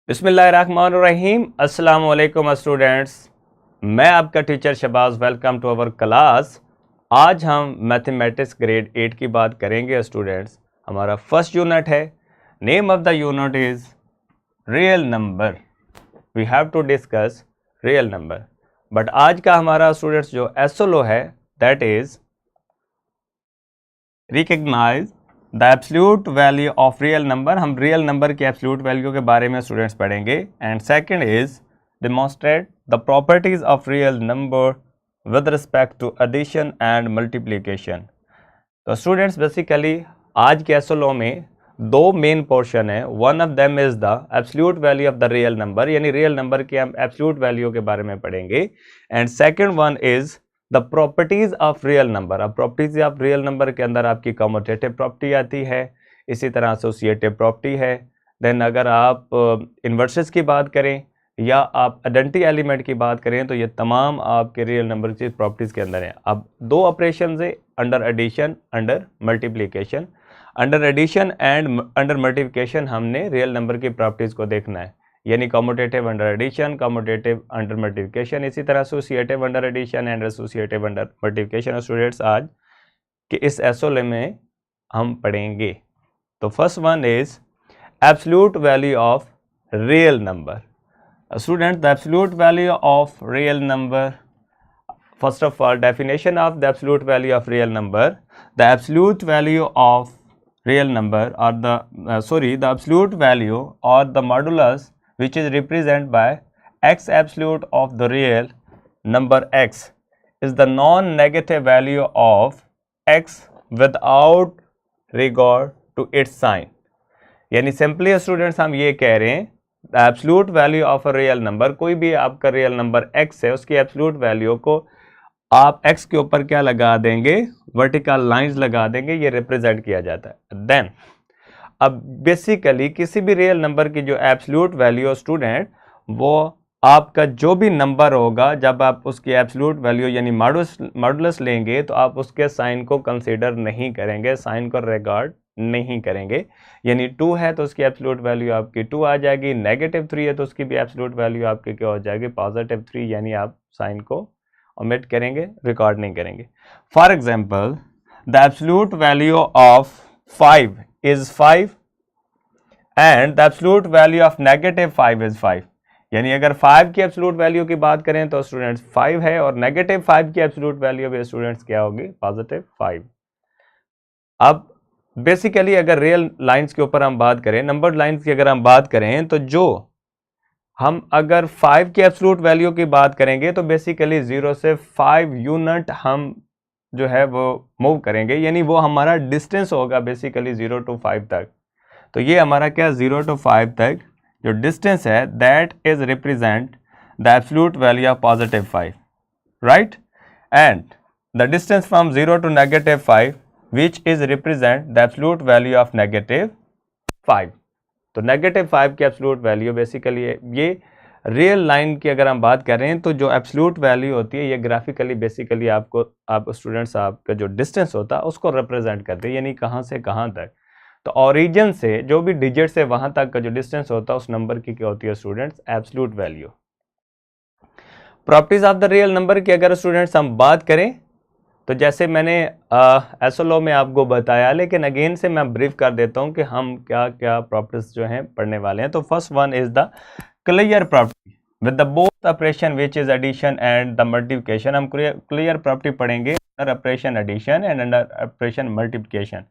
बिस्मिल्लाहिर्रहमानिर्रहीम। अस्सलाम वालेकुम स्टूडेंट्स, मैं आपका teacher Shahbaz. Welcome to our class. आज हम मैथमेटिक्स ग्रेड 8 की बात करेंगे स्टूडेंट्स। हमारा फर्स्ट यूनिट है। Name of the unit is real number. We have to discuss real number. But आज का हमारा स्टूडेंट्स जो एसओलो है that is recognize the absolute value of real number. हम रियल नंबर की एब्सोल्यूट वैल्यू के बारे में स्टूडेंट्स पढ़ेंगे। And second is demonstrate the properties of real number with respect to addition and multiplication. तो students basically आज के SLO में दो मेन पोर्शन है। One of them is the absolute value of the real number, यानी real number की हम absolute value के बारे में पढ़ेंगे। And second one is the properties of real number. अब प्रॉपर्टीज ऑफ रियल नंबर के अंदर आपकी कम्यूटेटिव प्रॉपर्टी आती है, इसी तरह एसोसिएटिव प्रॉपर्टी है। देन अगर आप इन्वर्सेस की बात करें या आप आइडेंटिटी एलिमेंट की बात करें तो ये तमाम आपके रियल नंबर की प्रॉपर्टीज के अंदर है। अब दो ऑपरेशन है, under addition, under multiplication. Under addition and under multiplication हमने रियल नंबर की प्रॉपर्टीज को देखना है, यानी commutative under addition, commutative under multiplication, इसी तरह associative under addition and associative under multiplication. Students आज के इस एसओले में हम पढ़ेंगे। तो first one is absolute value of real number. Student the absolute value of real number, first of all definition of the absolute value of real number. The absolute value of real number or the absolute value or the modulus which is represented by x absolute of the real number x is the non-negative value of x without regard to its sign. यानी simply students हम ये कह रहे हैं the absolute value of a real number, कोई भी आपका real number x है उसकी एब्सोल्यूट वैल्यू को आप x के ऊपर क्या लगा देंगे, वर्टिकल लाइंस लगा देंगे, ये रिप्रेजेंट किया जाता है। देन अब बेसिकली किसी भी रियल नंबर की जो एब्सोल्यूट वैल्यू स्टूडेंट, वो आपका जो भी नंबर होगा जब आप उसकी एब्सोल्यूट वैल्यू यानी मॉडुलस लेंगे तो आप उसके साइन को कंसीडर नहीं करेंगे, साइन को रिगार्ड नहीं करेंगे। यानी 2 है तो उसकी एब्सोल्यूट वैल्यू आपकी 2 आ जाएगी, -3 है तो उसकी भी एब्सोल्यूट वैल्यू आपकी क्या हो जाएगी, +3, यानी आप साइन को ओमिट करेंगे, रिकॉर्ड नहीं करेंगे। For example the absolute value of 5 is 5 and the absolute value of -5 is 5। यानी अगर 5 की एब्सोल्यूट वैल्यू की बात करें तो स्टूडेंट्स 5 है और -5 की एब्सोल्यूट वैल्यू भी स्टूडेंट्स क्या होगी, +5। अब बेसिकली अगर रियल लाइंस के ऊपर हम बात करें, नंबर लाइंस की अगर हम बात करें तो जो हम अगर 5 की एब्सोल्यूट वैल्यू की बात करेंगे तो बेसिकली 0 से 5 यूनिट हम जो है वो मूव करेंगे, यानी वो हमारा डिस्टेंस होगा बेसिकली 0 to 5 तक। तो ये हमारा क्या 0 to 5 तक जो डिस्टेंस है that is represent the absolute value of +5, right. And the distance from 0 to -5 which is represent the absolute value of -5। तो -5 की एब्सोल्यूट वैल्यू बेसिकली ये रियल लाइन की अगर हम बात कर रहे हैं तो जो एब्सोल्यूट वैल्यू होती है ये ग्राफिकली बेसिकली आप स्टूडेंट्स आपका जो डिस्टेंस होता है उसको रिप्रेजेंट करते हैं, यानी कहाँ से कहाँ तक। तो ओरिजिन से जो भी डिजिट से वहाँ तक का जो डिस्टेंस होता है उस नंबर की क्या होती है students, absolute value. Properties of the real number की अगर स्टूडेंट्स हम बात करें तो जैसे मैंने एसओलो में आपको बताया, लेकिन अगेन से मैं ब्रीफ कर देता हूं कि हम क्या क्या प्रॉपर्टीज जो हैं पढ़ने वाले हैं। तो first one is the clear property with the both operation which is addition and the multiplication. हम क्लियर प्रॉपर्टी पढ़ेंगे under operation addition and under operation multiplication.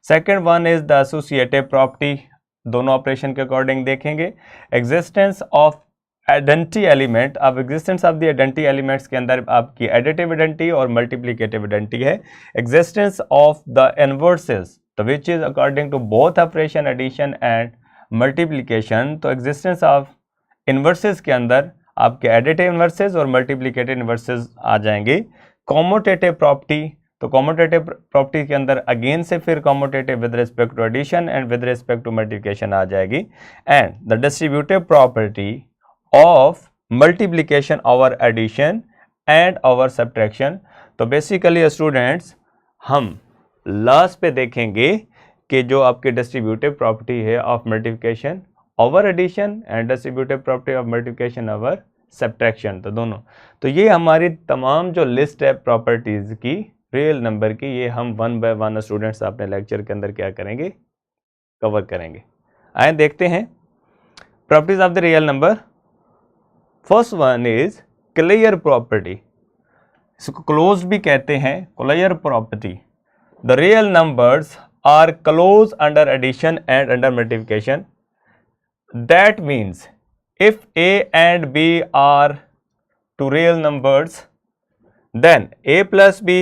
Second one is the associative property, दोनों operation के according देखेंगे। Existence of identity element, अब existence of the identity elements के अंदर आपकी additive identity और मल्टीप्लिकेटिव आइडेंटिटी है। एग्जिस्टेंस ऑफ द इनवर्सेस तो which is according to both operation addition and multiplication. तो एग्जिस्टेंस ऑफ इनवर्सेस के अंदर आपके एडिटिव इनवर्सेस और मल्टीप्लिकेटिव इनवर्सेस आ जाएंगे। कॉम्यूटेटिव प्रॉपर्टी, तो कॉम्यूटेटिव प्रॉपर्टी के अंदर अगेन से फिर commutative with respect to addition and with respect to multiplication आ जाएगी। And the distributive property of multiplication over addition and over subtraction। तो बेसिकली स्टूडेंट्स हम लास्ट पे देखेंगे कि जो आपकी डिस्ट्रीब्यूटिव प्रॉपर्टी है of multiplication over addition and distributive property of multiplication over subtraction. तो दोनों, तो ये हमारी तमाम जो लिस्ट है प्रॉपर्टीज की रियल नंबर की, ये हम वन बाय वन स्टूडेंट्स अपने लेक्चर के अंदर क्या करेंगे, कवर करेंगे। आए देखते हैं properties of the real number. First one is clear property, इसको क्लोज भी कहते हैं, clear property. The real numbers are close under addition and under multiplication. That means if a and b are two real numbers, then a plus b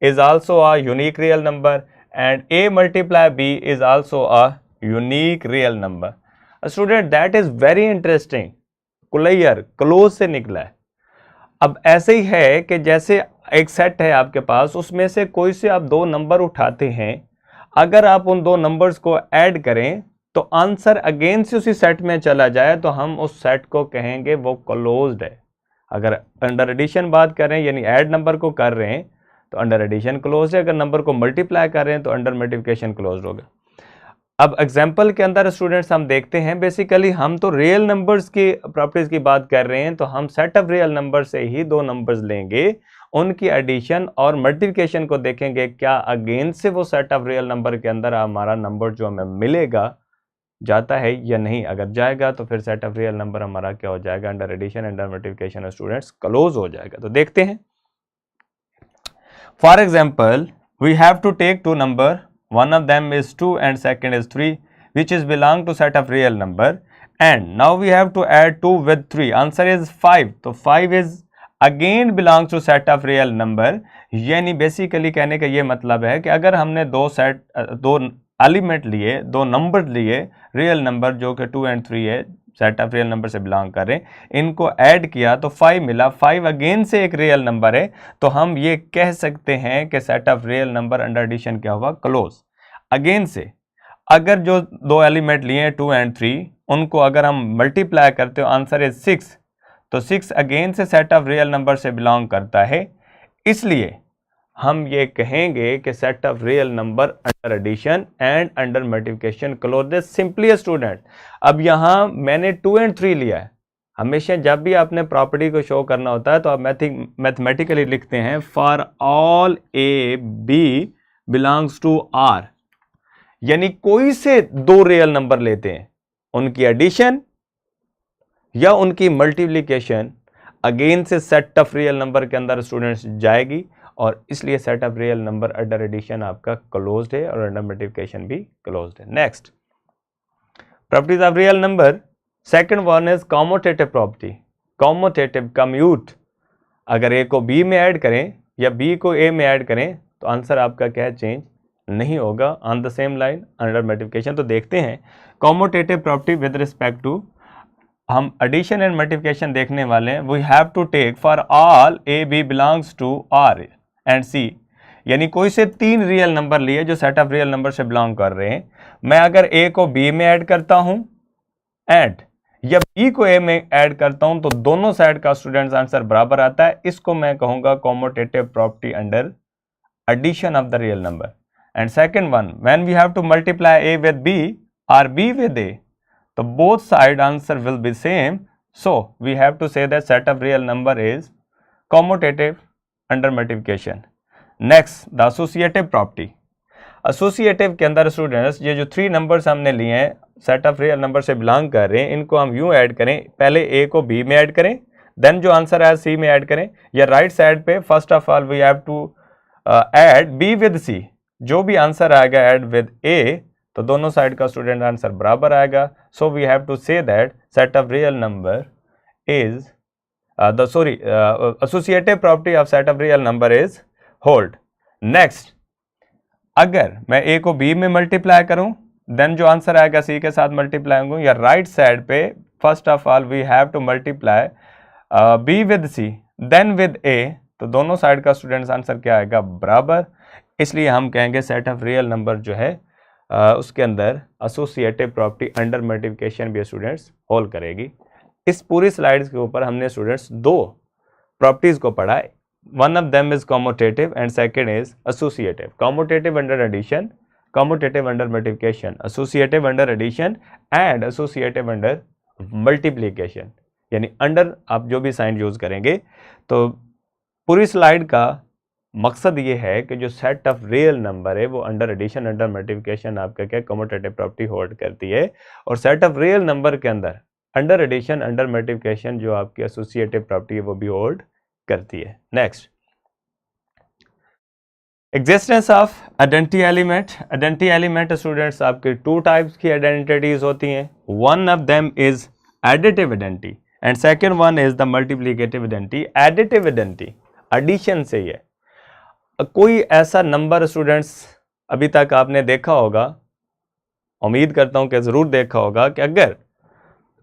is also a unique real number and a multiply b is also a unique real number. A student, that is very interesting. clear, close से निकला है। अब ऐसे ही है कि जैसे एक set है आपके पास, उसमें से कोई से आप दो नंबर उठाते हैं, अगर आप उन दो नंबर्स को ऐड करें तो आंसर अगेन से उसी सेट में चला जाए तो हम उस सेट को कहेंगे वो क्लोज्ड है। अगर अंडर एडिशन बात कर रहे हैं यानी ऐड नंबर को कर रहे हैं तो अंडर एडिशन क्लोज्ड है, अगर नंबर को मल्टीप्लाई कर रहे हैं तो अंडर मल्टीप्लिकेशन क्लोज्ड होगा। अब एग्जांपल के अंदर स्टूडेंट्स हम देखते हैं, बेसिकली हम तो रियल नंबर्स की प्रॉपर्टीज की बात कर रहे हैं, तो हम सेट ऑफ रियल नंबर से ही दो नंबर्स लेंगे, उनकी एडिशन और मल्टीप्लिकेशन को देखेंगे क्या अगेन से वो सेट ऑफ रियल नंबर के अंदर हमारा नंबर जो हमें मिलेगा जाता है या नहीं। अगर जाएगा तो फिर सेट ऑफ रियल नंबर हमारा क्या हो जाएगा, under addition under multiplication students close हो जाएगा। तो देखते हैं, for example we have to take two number, one of them is 2 and second is 3 which is belong to set of real number and now we have to add 2 with 3, answer is 5। तो 5 is again belongs to set of real number, यानी basically कहने का ये मतलब है कि अगर हमने दो एलिमेंट लिए, दो नंबर लिए रियल नंबर जो कि 2 and 3 है, सेट ऑफ रियल नंबर से बिलोंग कर रहे हैं, इनको ऐड किया तो 5 मिला, 5 अगेन से एक रियल नंबर है, तो हम ये कह सकते हैं कि set of real number under addition क्या हुआ, क्लोज। अगेन से अगर जो दो एलिमेंट लिए 2 and 3 उनको अगर हम मल्टीप्लाई करते हो आंसर इज 6, तो 6 अगेन से सेट ऑफ रियल नंबर से बिलोंग करता है, इसलिए हम ये कहेंगे कि set of real number under addition and under multiplication close. Simply student, अब यहाँ मैंने 2 and 3 लिया है। हमेशा जब भी आपने प्रॉपर्टी को शो करना होता है तो आप मैथमेटिकली लिखते हैं for all A B belongs to R, यानी कोई से दो रियल नंबर लेते हैं, उनकी एडिशन या उनकी मल्टीप्लिकेशन अगेन से सेट ऑफ रियल नंबर के अंदर स्टूडेंट्स जाएगी, और इसलिए set of real number under addition आपका क्लोज्ड है और अंडर मल्टीप्लिकेशन भी क्लोज्ड है। Next properties of real number, second one is commutative property. Commutative, commute, अगर ए को बी में ऐड करें या बी को ए में ऐड करें तो आंसर आपका क्या है, चेंज नहीं होगा on the same line under multiplication. तो देखते हैं commutative property with respect to, हम एडिशन एंड मल्टीप्लिकेशन देखने वाले हैं। We have to take for all A B belongs to R and c, यानी कोई से तीन रियल नंबर लिए जो सेट ऑफ रियल नंबर से बिलोंग कर रहे हैं। मैं अगर ए को बी में ऐड करता हूं एंड या बी को ए में ऐड करता हूं तो दोनों साइड का स्टूडेंट्स आंसर बराबर आता है, इसको मैं कहूंगा commutative property under addition of the real number. And second one, when we have to multiply A with B और बी विद ए, तो both side answer will be same, so we have to say that set of real number is commutative under multiplication. Next the associative property. Associative के अंदर students ये जो 3 numbers हमने लिए हैं set of real number से belong कर रहे हैं, इनको हम यूं ऐड करें, पहले ए को बी में ऐड करें, देन जो आंसर आया सी में ऐड करें, या राइट साइड पे first of all we have to add B with C, जो भी आंसर आएगा ऐड विद ए, तो दोनों साइड का स्टूडेंट आंसर बराबर आएगा। So we have to say that set of real number is associative property of set of real number is hold। Next, अगर मैं a को b में मल्टीप्लाई करूं देन जो आंसर आएगा c के साथ मल्टीप्लाई होंगे, या राइट साइड पे first of all we have to multiply b with c then with a, तो दोनों साइड का स्टूडेंट्स आंसर क्या आएगा, बराबर। इसलिए हम कहेंगे सेट ऑफ रियल नंबर जो है उसके अंदर एसोसिएटिव प्रॉपर्टी अंडर मल्टीप्लिकेशन भी स्टूडेंट्स होल्ड करेगी। इस पूरी स्लाइड्स के ऊपर हमने स्टूडेंट्स दो प्रॉपर्टीज को पढ़ा है, one of them is commutative and second is associative. Commutative under addition, commutative under multiplication, associative under addition and associative under multiplication, यानी अंडर आप जो भी साइन यूज करेंगे। तो पूरी स्लाइड का मकसद ये है कि जो सेट ऑफ रियल नंबर है वो अंडर एडिशन अंडर मल्टीप्लिकेशन आपका क्या कम्यूटेटिव प्रॉपर्टी होल्ड करती है, और सेट ऑफ रियल नंबर के अंदर अंडर एडिशन अंडर मल्टीप्लिकेशन जो आपकी एसोसिएटिव प्रॉपर्टी है वो भी होल्ड करती है। Next, existence of identity element. Identity element students आपके टू टाइप्स की आइडेंटिटीज होती हैं। One of them is additive identity and second one is the multiplicative identity. Additive identity addition से ही है। कोई ऐसा नंबर स्टूडेंट्स अभी तक आपने देखा होगा, उम्मीद करता हूं कि जरूर देखा होगा, कि अगर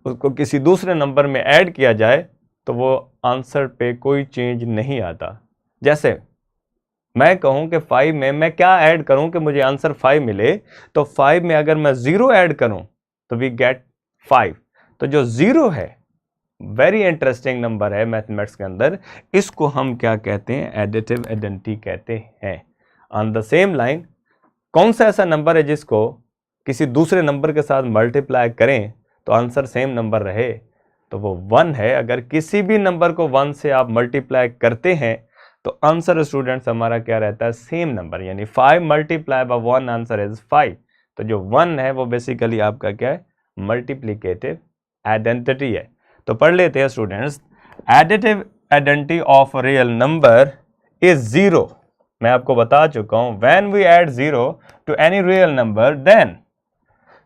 उसको किसी दूसरे नंबर में ऐड किया जाए तो वो आंसर पे कोई चेंज नहीं आता। जैसे मैं कहूं कि 5 में मैं क्या ऐड करूं कि मुझे आंसर 5 मिले, तो 5 में अगर मैं 0 ऐड करूं तो वी गेट 5। तो जो 0 है वेरी इंटरेस्टिंग नंबर है मैथमेटिक्स के अंदर, इसको हम क्या कहते हैं, एडिटिव आइडेंटिटी कहते हैं। ऑन द सेम लाइन, कौन सा ऐसा नंबर है जिसको किसी दूसरे नंबर के साथ मल्टीप्लाई करें तो आंसर सेम नंबर रहे, तो वो 1 है। अगर किसी भी नंबर को 1 से आप मल्टीप्लाई करते हैं तो आंसर स्टूडेंट्स हमारा क्या रहता है, सेम नंबर, यानी 5 मल्टीप्लाई बाय 1 आंसर इज 5। तो जो 1 है वो बेसिकली आपका क्या है, मल्टीप्लिकेटिव आइडेंटिटी है। तो पढ़ लेते हैं students, additive identity of real number is 0। मैं आपको बता चुका हूं, when we add 0 to any real number then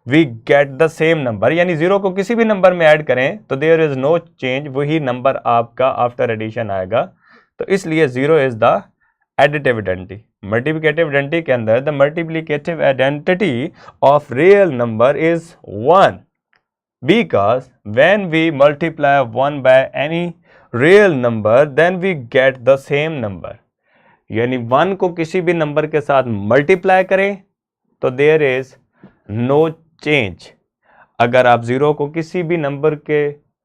we get the same number, यानी 0 को किसी भी नंबर में ऐड करें तो देयर इज नो चेंज, वही नंबर आपका आफ्टर एडिशन आएगा। तो इसलिए 0 is the additive identity. Multiplicative identity के अंदर the multiplicative identity of real number is 1 because when we multiply 1 by any real number then we get the same number, यानी 1 को किसी भी नंबर के साथ मल्टीप्लाई करें तो there is no change। अगर आप 0 को किसी भी नंबर के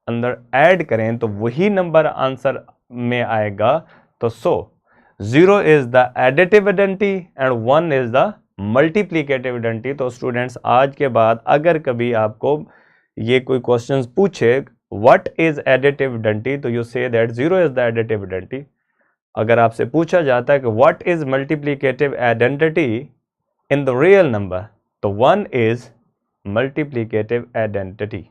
अंदर ऐड करें तो वही नंबर आंसर में आएगा। तो 0 is the additive identity and 1 is the multiplicative identity। तो स्टूडेंट्स आज के बाद अगर कभी आपको ये कोई क्वेश्चंस पूछे व्हाट इज एडिटिव आइडेंटिटी, तो you say that 0 is the additive identity. अगर आपसे पूछा जाता है कि what is multiplicative identity in the real number, तो 1 is multiplicative identity.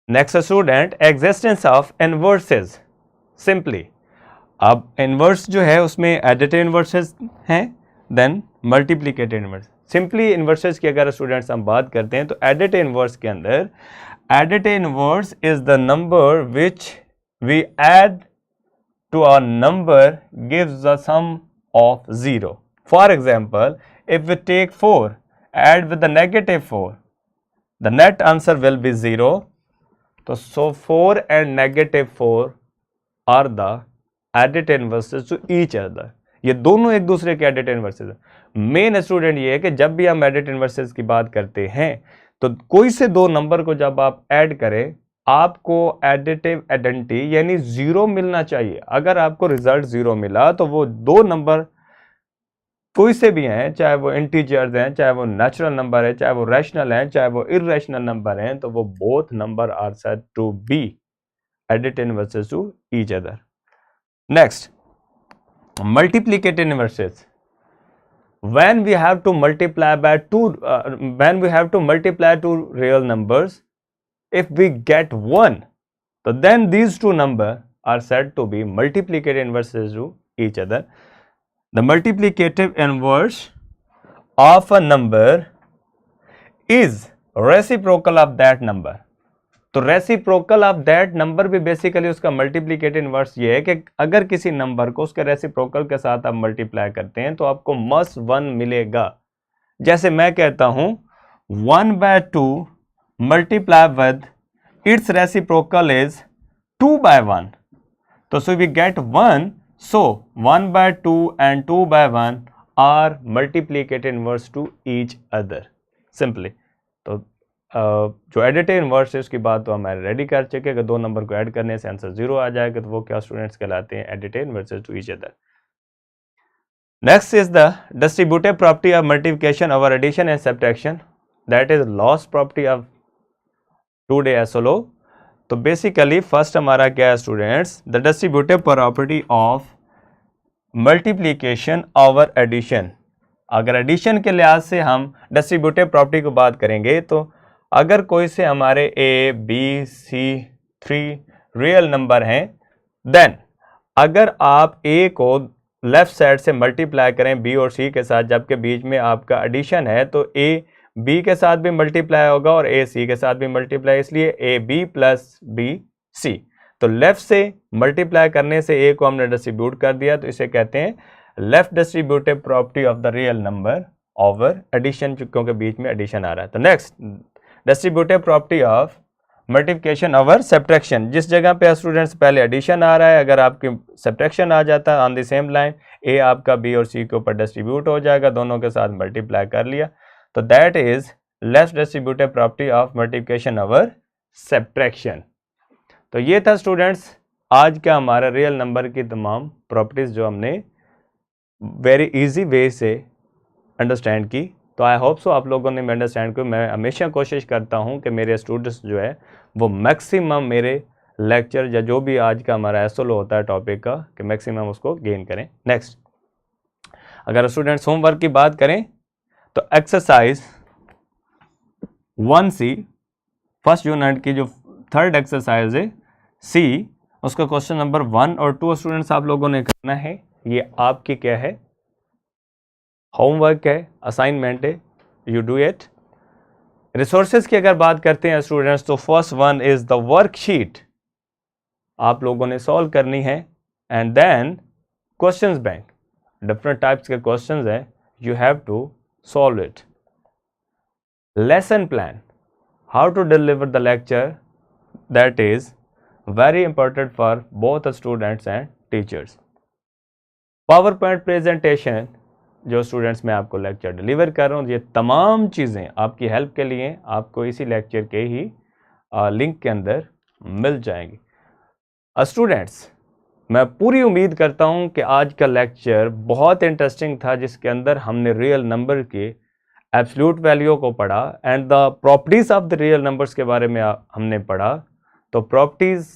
Next student, existence of inverses. Simply अब इनवर्स जो है उसमें एडिटिव इनवर्सेस हैं, then multiplicative inverse. Simply inverses की अगर स्टूडेंट्स हम बात करते हैं तो एडिटिव इनवर्स के अंदर additive inverse is the number which we add to a number gives the sum of 0। For example, if we take 4 add with the negative 4, the net answer will be 0। तो so 4 and negative 4 are the additive inverses to each other. ये दोनों एक दूसरे के additive inverses है। Main student ये है कि जब भी हम एडिटिव इनवर्सेस की बात करते हैं तो कोई से दो नंबर को जब आप ऐड करें आपको एडिटिव आइडेंटिटी यानी 0 मिलना चाहिए। अगर आपको रिजल्ट 0 मिला तो वो दो नंबर कोई से भी हैं, चाहे वो इंटीजर्स हैं, चाहे वो नेचुरल नंबर है, चाहे वो रैशनल हैं, चाहे वो इररेशनल नंबर हैं, तो वो both number are said to be additive inverses to each other. Next, multiplicative inverses. When we have to multiply by two real numbers, if we get 1, so then these two numbers are said to be multiplicative inverses to each other. The multiplicative inverse of a number is reciprocal of that number. तो reciprocal of that number भी basically उसका multiplicative inverse ये है कि अगर किसी number को उसके रेसिप्रोकल के साथ आप मल्टीप्लाई करते हैं तो आपको मस्ट 1 मिलेगा। जैसे मैं कहता हूं 1/2 multiply with its reciprocal is 2/1, तो so we get 1। So 1/2 and 2/1 are multiplicative inverse to each other simply. तो जो एडिटिव इनवर्स है उसकी बात तो हमारे रेडी कर चुके, अगर दो नंबर को ऐड करने से आंसर 0 आ जाएगा तो वो क्या स्टूडेंट्स कहलाते हैं, additive inverses to each other. Next is the distributive property of multiplication over addition and subtraction, that is lost property of 2-day SLO. तो बेसिकली फर्स्ट हमारा क्या है students, the distributive property of multiplication over addition. अगर addition के लिहाज से हम distributive property को बात करेंगे तो अगर कोई से हमारे A B C 3 real number हैं, देन अगर आप ए को लेफ्ट साइड से मल्टीप्लाई करें बी और सी के साथ, जबकि बीच में आपका एडिशन है, तो ए बी के साथ भी मल्टीप्लाई होगा और ए सी के साथ भी मल्टीप्लाई, इसलिए A B plus B C. तो लेफ्ट से मल्टीप्लाई करने से ए को हमने डिस्ट्रीब्यूट कर दिया, तो इसे कहते हैं left distributive property of the real number over addition, क्योंकि बीच में एडिशन आ रहा है। तो next distributive property of multiplication over subtraction, जिस जगह पे स्टूडेंट्स पहले एडिशन आ रहा है, अगर आपकी सब्ट्रैक्शन आ जाता है ऑन द सेम लाइन, ए आपका बी और सी के ऊपर डिस्ट्रीब्यूट हो जाएगा, दोनों के साथ मल्टीप्लाई कर लिया, तो that is left distributive property of multiplication over subtraction. तो ये था स्टूडेंट्स आज का हमारा रियल नंबर की तमाम प्रॉपर्टीज जो हमने वेरी इजी वे से अंडरस्टैंड की। तो आई होप सो आप लोगों ने अंडरस्टैंड को, मैं हमेशा कोशिश करता हूँ कि मेरे स्टूडेंट्स जो है वो मैक्सिमम मेरे लेक्चर या जो भी आज का हमारा एसओलो होता है टॉपिक का, कि मैक्सिमम उसको गेन करें। नेक्स्ट अगर स्टूडेंट्स होमवर्क की बात करें तो एक्सरसाइज 1C फर्स्ट यूनिट की जो थर्ड एक्सरसाइज है सी, उसका क्वेश्चन नंबर 1 और 2 स्टूडेंट्स आप लोगों ने करना है। ये आपकी क्या है, होमवर्क है, असाइनमेंट है, यू डू इट। रिसोर्सेज की अगर बात करते हैं स्टूडेंट्स तो first one is the worksheet, आप लोगों ने सॉल्व करनी है, and then questions bank, different types के क्वेश्चंस हैं, you have to solve it. Lesson plan, how to deliver the lecture, that is very important for both the students and teachers. Power point presentation जो students मैं आपको lecture deliver कर रहा हूँ, ये तमाम चीज़ें आपकी हेल्प के लिए आपको इसी लेक्चर के ही लिंक के अंदर मिल जाएंगी। स्टूडेंट्स मैं पूरी उम्मीद करता हूँ कि आज का लेक्चर बहुत इंटरेस्टिंग था, जिसके अंदर हमने रियल नंबर के एब्सोल्यूट वैल्यू को पढ़ा and the properties of the real numbers के बारे में हमने पढ़ा। तो प्रॉपर्टीज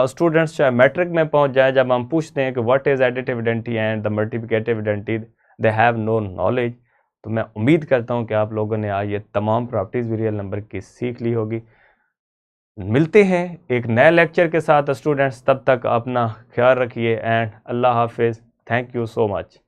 स्टूडेंट्स चाहे मैट्रिक में पहुंच जाए, जब हम पूछते हैं कि what is additive identity and the multiplicative identity, they have no knowledge. तो मैं उम्मीद करता हूं कि आप लोगों ने आज ये तमाम प्रॉपर्टीज भी रियल नंबर की सीख ली होगी। मिलते हैं एक नए लेक्चर के साथ स्टूडेंट्स, तब तक अपना ख्याल रखिए एंड अल्लाह हाफिज़। Thank you so much.